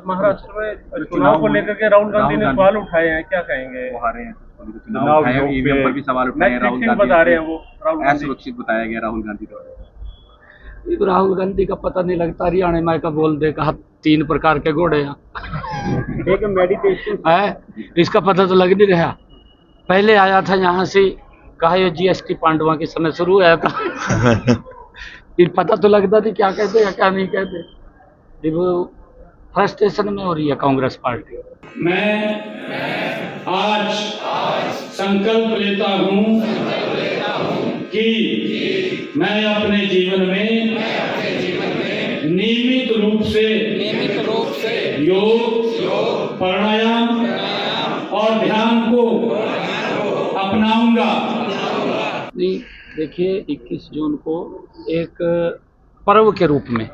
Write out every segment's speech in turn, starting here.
महाराष्ट्र में चुनाव को लेकर के राहुल गांधी ने सवाल उठाए हैं, क्या कहेंगे? वो हारे हैं, चुनाव उठाए, ईवीएम पर भी सवाल उठाए हैं। राहुल गांधी बता रहे हैं वो असुरक्षित बताया गया राहुल गांधी द्वारा। राहुल गांधी का पता नहीं लगता, हरियाणा में का बोल दे कहा 3 प्रकार के घोड़े हैं। एक मेडिटेशन है, इसका पता तो लग नहीं रहा। पहले आया था यहाँ से, कहा ये जीएसटी पांडवा के समय शुरू हुआ था। फिर पता तो लगता थी क्या कहते या क्या नहीं कहते। फिर वो फ्रस्ट्रेशन में हो रही है कांग्रेस पार्टी। मैं आज संकल्प लेता हूँ कि मैं अपने जीवन में नियमित रूप से योग, प्राणायाम और ध्यान को अपनाऊंगा। नहीं, देखिए 21 जून को एक पर्व के रूप में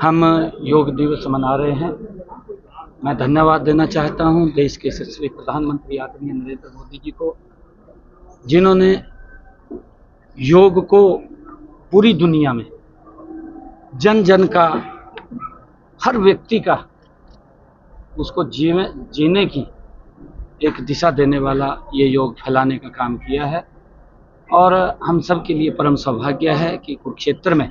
हम योग दिवस मना रहे हैं। मैं धन्यवाद देना चाहता हूं देश के यशस्वी प्रधानमंत्री आदरणीय नरेंद्र मोदी जी को, जिन्होंने योग को पूरी दुनिया में जन जन का, हर व्यक्ति का, उसको जीने की एक दिशा देने वाला ये योग फैलाने का काम किया है। और हम सब के लिए परम सौभाग्य है कि कुरुक्षेत्र में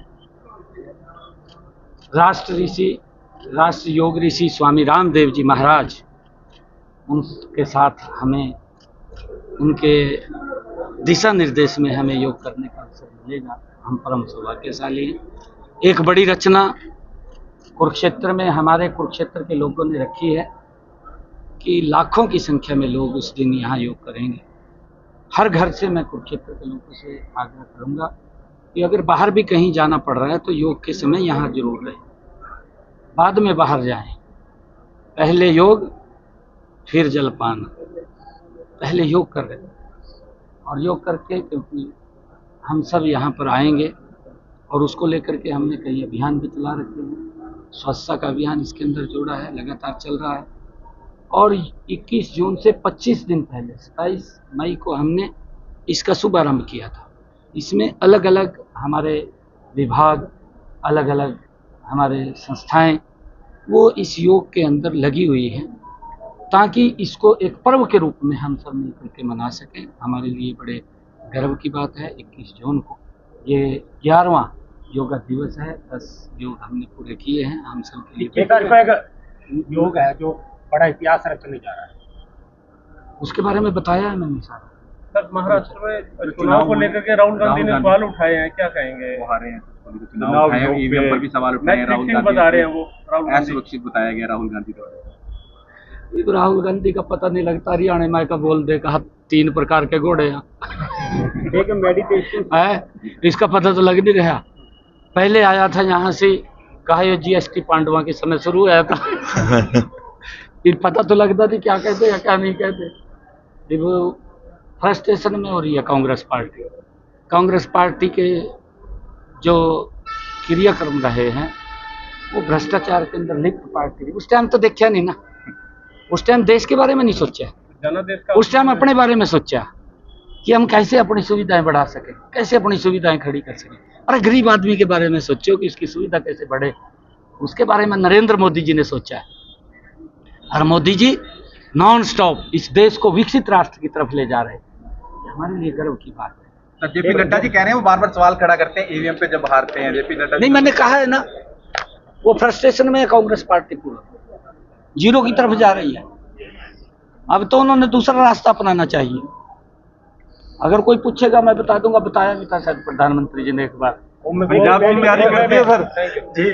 राष्ट्र योग ऋषि स्वामी रामदेव जी महाराज, उनके साथ हमें, उनके दिशा निर्देश में हमें योग करने का अवसर मिलेगा। हम परम सौभाग्यशाली हैं। एक बड़ी रचना कुरुक्षेत्र में, हमारे कुरुक्षेत्र के लोगों ने रखी है कि लाखों की संख्या में लोग उस दिन यहाँ योग करेंगे। हर घर से मैं कुरुक्षेत्र के लोगों से आग्रह करूँगा कि अगर बाहर भी कहीं जाना पड़ रहा है तो योग के समय यहाँ जरूर रहें, बाद में बाहर जाएं। पहले योग फिर जलपान, पहले योग कर रहे हैं। और योग करके, क्योंकि हम सब यहाँ पर आएंगे और उसको लेकर के हमने कई अभियान भी चला रखे हैं। स्वच्छता का अभियान इसके अंदर जोड़ा है, लगातार चल रहा है। और 21 जून से 25 दिन पहले 27 मई को हमने इसका शुभारंभ किया था। इसमें अलग अलग हमारे विभाग, अलग अलग हमारे संस्थाएं, वो इस योग के अंदर लगी हुई हैं, ताकि इसको एक पर्व के रूप में हम सब मिलकर के मना सकें। हमारे लिए बड़े गर्व की बात है। 21 जून को ये 11वां योगा दिवस है। 10 योग हमने पूरे किए हैं हम सब के लिए। एक योग है जो बड़ा इतिहास रचने जा रहा है, उसके बारे में बताया है मैंने सारा। सर, महाराष्ट्र में चुनाव को लेकर के राहुल गांधी ने सवाल उठाए हैं, क्या कहेंगे? वो हारे हैं, चुनाव उठाए, ईवीएम पर भी सवाल उठाए हैं। राहुल गांधी बता रहे हैं वो असुरक्षित बताया गया राहुल गांधी द्वारा। राहुल गांधी का पता नहीं लगता, हरियाणा में का बोल दे कहा 3 प्रकार के घोड़े हैं। एक मेडिटेशन है, इसका पता तो लग नहीं रहा। पहले आया था यहाँ से, कहा ये जीएसटी पांडवा के समय शुरू हुआ था। फिर पता तो लगता थी क्या कहते या क्या नहीं कहते। फिर वो फ्रस्ट्रेशन में हो रही है कांग्रेस पार्टी के जो क्रियाक्रम रहे हैं, वो भ्रष्टाचार के अंदर लिप्त पार्टी। उस टाइम तो देखा नहीं ना, उस टाइम देश के बारे में नहीं सोचा, उस टाइम अपने बारे में सोचा कि हम कैसे अपनी सुविधाएं बढ़ा सके, कैसे अपनी सुविधाएं खड़ी कर सके। अरे गरीब आदमी के बारे में सोचो कि इसकी सुविधा कैसे बढ़े, उसके बारे में नरेंद्र मोदी जी ने सोचा है। और मोदी जी नॉन स्टॉप इस देश को विकसित राष्ट्र की तरफ ले जा रहे हैं। हमारे लिए गर्व की बात है। जेपी नड्डा जी कह रहे हैं वो बार-बार सवाल खड़ा करते हैं ईवीएम पे जब हारते हैं। जेपी नड्डा नहीं, मैंने कहा है ना, वो फ्रस्ट्रेशन में कांग्रेस पार्टी पूरा जीरो की तरफ जा रही है। अब तो उन्होंने दूसरा रास्ता अपनाना चाहिए। अगर कोई पूछेगा मैं बता दूंगा, बताया भी था शायद प्रधानमंत्री जी ने एक बार। पंजाब की तैयारी करते हैं सर जी।